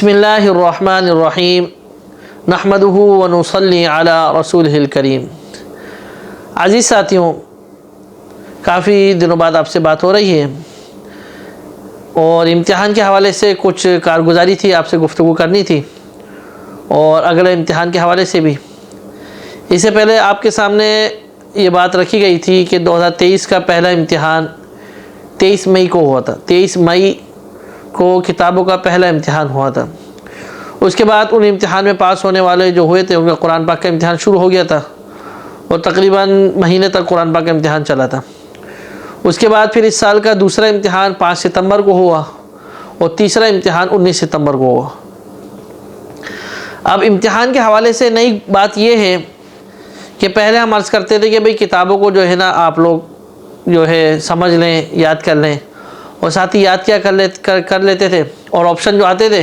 बिस्मिल्लाहिर्रहमानिर्रहीम नहमदुहु व नुसल्ली अला रसूलिहिल करीम। अज़ीज़ साथियों, काफ़ी दिनों बाद आपसे बात हो रही है और इम्तिहान के हवाले से कुछ कारगुजारी थी, आपसे गुफ्तगू करनी थी और अगले इम्तिहान के हवाले से भी। इससे पहले आपके सामने ये बात रखी गई थी कि 2023 का पहला इम्तिहान 23 मई को हुआ था। 23 मई को किताबों का पहला इम्तिहान हुआ था। उसके बाद उन इम्तिहान में पास होने वाले जो हुए थे उनका कुरान पाक का इम्तिहान शुरू हो गया था और तकरीबन महीने तक कुरान पाक का इम्तिहान चला था। उसके बाद फिर इस साल का दूसरा इम्तिहान 5 सितंबर को हुआ और तीसरा इम्तिहान 19 सितंबर को हुआ। अब इम्तिहान के हवाले से नई बात यह है कि पहले हम अर्ज़ करते थे कि भाई किताबों को जो है ना आप लोग जो है समझ लें, याद कर लें और साथ ही याद क्या कर लेते थे और ऑप्शन जो आते थे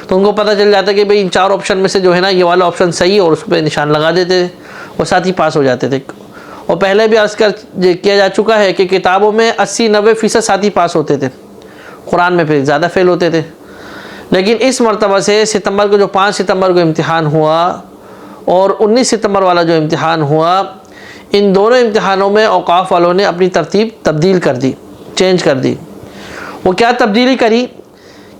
तो उनको पता चल जाता कि भाई इन 4 ऑप्शन में से जो है ना ये वाला ऑप्शन सही है और उस पर निशान लगा देते थे और साथ ही पास हो जाते थे। और पहले भी अर्ज़ किया जा चुका है कि किताबों में 80-90% साथ ही पास होते थे, कुरान में फिर ज़्यादा फेल होते थे। लेकिन इस मरतबा से सितंबर को जो 5 सितंबर को इम्तिहान हुआ और 19 सितंबर वाला जो इम्तिहान हुआ, इन दोनों इम्तिहानों में औक़ाफ़ वालों ने अपनी तरतीब तब्दील कर दी, चेंज कर दी। वो क्या तब्दीली करी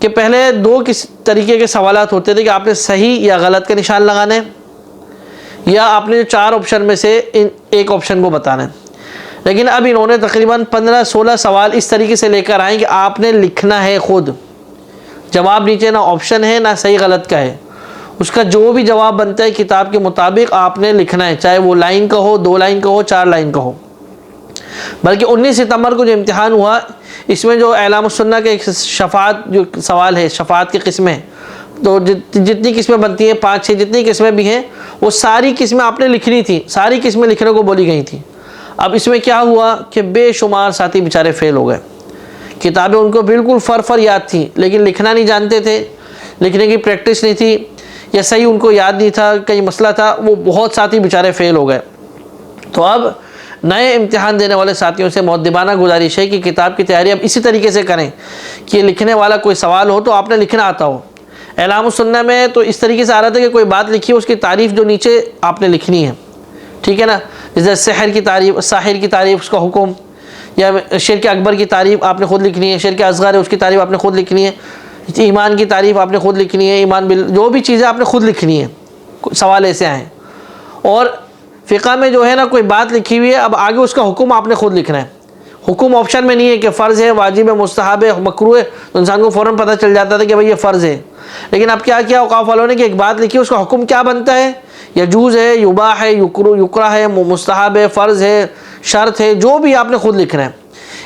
कि पहले 2 किस तरीके के सवालात होते थे कि आपने सही या गलत का निशान लगाना है या आपने जो 4 ऑप्शन में से इन एक ऑप्शन को बताना है। लेकिन अब इन्होंने तकरीबन 15-16 सवाल इस तरीके से लेकर आए कि आपने लिखना है खुद, जवाब नीचे ना ऑप्शन है ना सही गलत का है, उसका जो भी जवाब बनता है किताब के मुताबिक आपने लिखना है, चाहे वो लाइन का हो, 2 लाइन का हो, 4 लाइन का हो। बल्कि 19 सितंबर को जो इम्तिहान हुआ इसमें जो एलामुस्सुन्ना के एक शफ़ात जो सवाल है, शफ़ात की किस्में, तो जितनी किस्में बनती हैं 5-6 जितनी किस्में भी हैं वो सारी किस्में आपने लिखनी थी, सारी किस्में लिखने को बोली गई थी। अब इसमें क्या हुआ कि बेशुमार साथी बेचारे फ़ेल हो गए। किताबें उनको बिल्कुल फर याद थी लेकिन लिखना नहीं जानते थे, लिखने की प्रैक्टिस नहीं थी या सही उनको याद नहीं था, कहीं मसला था, वो बहुत साथी बेचारे फ़ेल हो गए। तो अब नए इम्तिहान देने वाले साथियों से मुअद्दिबाना गुजारिश है कि किताब की तैयारी अब इसी तरीके से करें कि लिखने वाला कोई सवाल हो तो आपने लिखना आता हो। एलामुस्सुन्ना में तो इस तरीके से आ रहा था कि कोई बात लिखी है उसकी तारीफ़ जो नीचे आपने लिखनी है, ठीक है ना। जैसे सहर की तारीफ़, साहिर की तारीफ़, उसका हुक्म, या शिर्क अकबर की तारीफ़ आपने ख़ुद लिखनी है, शिर्क असग़र है उसकी तारीफ़ आपने ख़ुद लिखनी है, ईमान की तारीफ़ आपने ख़ुद लिखनी है, ईमान बिल, जो भी चीज़ें आपने ख़ुद लिखनी है। सवाल ऐसे आए और फ़िक़ा में जो है ना कोई बात लिखी हुई है, अब आगे उसका हुक्म आपने ख़ुद लिखना है। हुक्म ऑप्शन में नहीं है कि फ़र्ज़ है, वाजिब है, मुस्तहब है, मकरूह है, तो इंसान को फ़ौरन पता चल जाता था कि भाई ये फ़र्ज़ है। लेकिन अब क्या किया औक़ाफ़ वालों ने कि एक बात लिखी, उसका हुक्म क्या बनता है, यजूज़ है, युबाह है, युकरा है, मुस्तहब है, फ़र्ज़ है, शर्त है, जो भी आपने ख़ुद लिखना है।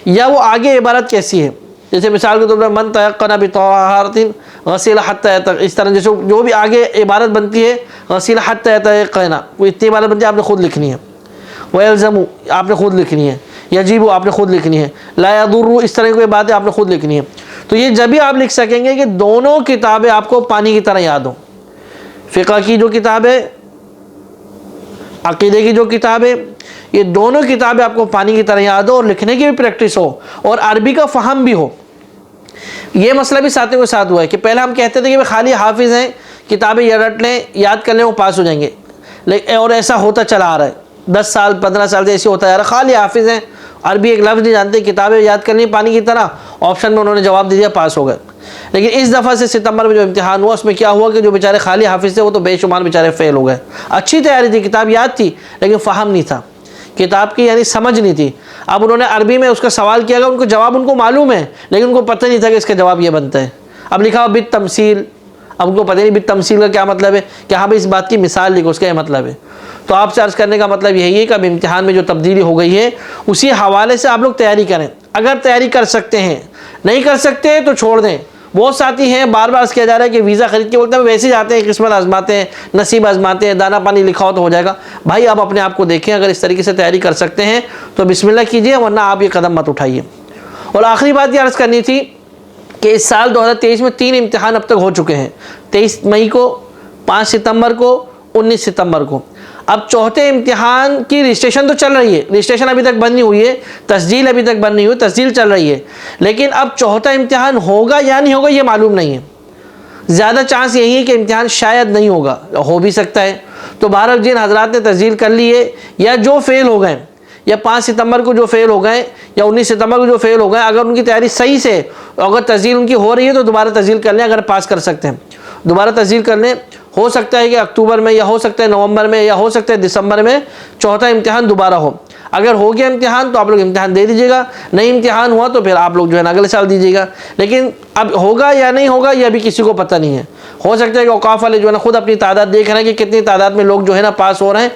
या वो आगे इबारत कैसी है, जैसे मिसाल के तौर पर मन तयक़्क़न बितहारतिन गसिल हत्ता यतयक़्क़न, इस तरह जैसे जो भी आगे इबारत बनती है गसिल हत्ता यतयक़्क़न, वो इतनी इबारत बनती है आपने ख़ुद लिखनी है। वयल्ज़मु आपने ख़ुद लिखनी है, यजीबु आपने ख़ुद लिखनी है, ला यदुर्रु इस तरह की बातें आपने ख़ुद लिखनी है। तो ये जब भी आप लिख सकेंगे कि दोनों किताबें आपको पानी की तरह याद हो। फ़िक़्ह की जो किताब है, अक़ीदे की जो किताब है, ये दोनों किताबें आपको पानी की तरह याद हो और लिखने की भी प्रैक्टिस हो और अरबी का फ़हम भी हो। ये मसला भी साथियों के साथ हुआ है कि पहले हम कहते थे कि भाई खाली हाफिज़ हैं, किताबें ये रट लें, याद कर लें, वो पास हो जाएंगे। लेकिन और ऐसा होता चला आ रहा है, 10 साल 15 साल से ऐसे होता जा रहा है, खाली हाफिज़ हैं, अरबी एक लफ्ज़ नहीं जानते, किताबें याद कर ली पानी की तरह, ऑप्शन में उन्होंने जवाब दे दिया, पास हो गए। लेकिन इस दफ़ा से सितंबर में जो इम्तिहान हुआ उसमें क्या हुआ कि जो बेचारे खाली हाफिज़ थे वो तो बेशुमार बेचारे फ़ेल हो गए। अच्छी तैयारी थी, किताब याद थी लेकिन फ़हम नहीं था, किताब की यानी समझ नहीं थी। अब उन्होंने अरबी में उसका सवाल किया, उनको जवाब उनको मालूम है लेकिन उनको पता नहीं था कि इसका जवाब ये बनता है। अब लिखा हुआ बित तमसील, अब उनको पता नहीं बित तमसील का क्या मतलब है कि हाँ भाई इस बात की मिसाल लिखो, उसका यह मतलब है। तो आपसे अर्ज़ करने का मतलब यही है कि अब इम्तिहान में जो तब्दीली हो गई है उसी हवाले से आप लोग तैयारी करें। अगर तैयारी कर सकते हैं, नहीं कर सकते तो छोड़ दें। बहुत साथी हैं, बार बार किया जा रहा है कि वीज़ा खरीद के बोलते हैं वैसे जाते हैं, किस्मत आजमाते हैं, नसीब आजमाते हैं, दाना पानी लिखा हो तो हो जाएगा। भाई आप अपने आप को देखें, अगर इस तरीके से तैयारी कर सकते हैं तो बिस्मिल्लाह कीजिए, वरना आप ये कदम मत उठाइए। और आखिरी बात ये अर्ज़ करनी थी कि इस साल 2023 में 3 इम्तिहान अब तक हो चुके हैं, 23 मई को, 5 सितंबर को, 19 सितंबर को। अब चौथे इम्तिहान की रजिस्ट्रेशन तो चल रही है, रजिस्ट्रेशन अभी तक बंद नहीं हुई है, तस्जील अभी तक बंद नहीं हुई, तस्जील चल रही है। लेकिन अब चौथा इम्तिहान होगा या नहीं होगा ये मालूम नहीं है। ज़्यादा चांस यही है कि इम्तिहान शायद नहीं होगा, हो भी सकता है। तो बहरहाल जिन हजरात ने तस्जील कर ली है या जो फेल हो गए, या 5 सितंबर को जो फेल हो गए या 19 सितंबर को जो फेल हो गए, अगर उनकी तैयारी सही से, अगर तस्जील उनकी हो रही है तो दोबारा तस्जील कर लें। अगर पास कर सकते हैं दोबारा तस्जील कर लें। हो सकता है कि अक्टूबर में, या हो सकता है नवंबर में, या हो सकता है दिसंबर में चौथा इम्तिहान दोबारा हो। अगर हो गया इम्तिहान तो आप लोग इम्तिहान दे दीजिएगा, नहीं इम्तिहान हुआ तो फिर आप लोग जो है ना अगले साल दीजिएगा। लेकिन अब होगा या नहीं होगा ये अभी किसी को पता नहीं है। हो सकता है कि औकाफ वाले जो है ना खुद अपनी तादाद देख रहे हैं कि कितनी तादाद में लोग जो है ना पास हो रहे हैं,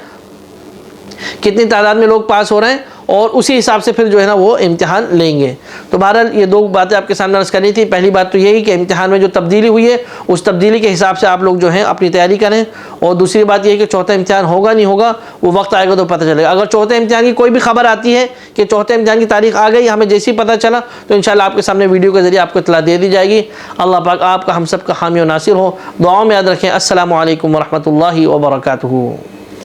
कितनी तादाद में लोग पास हो रहे हैं, और उसी हिसाब से फिर जो है ना वो इम्तिहान लेंगे। तो बहरहाल ये दो बातें आपके सामने अर्ज़ करनी थी। पहली बात तो यही कि इम्तिहान में जो तब्दीली हुई है उस तब्दीली के हिसाब से आप लोग जो है अपनी तैयारी करें। और दूसरी बात यह कि चौथा इम्तिहान होगा नहीं होगा वो वक्त आएगा तो पता चलेगा। अगर चौथे इम्तिहान की कोई भी खबर आती है कि चौथे इम्तिहान की तारीख आ गई, हमें जैसे ही पता चला तो इंशाल्लाह आपके सामने वीडियो के ज़रिए आपको इत्तला दे दी जाएगी। अल्लाह पाक आपका हम सब का हामी और नासिर हो। दुआओं में याद रखें। अस्सलामु अलैकुम वरहमतुल्लाहि वबरकातुहू।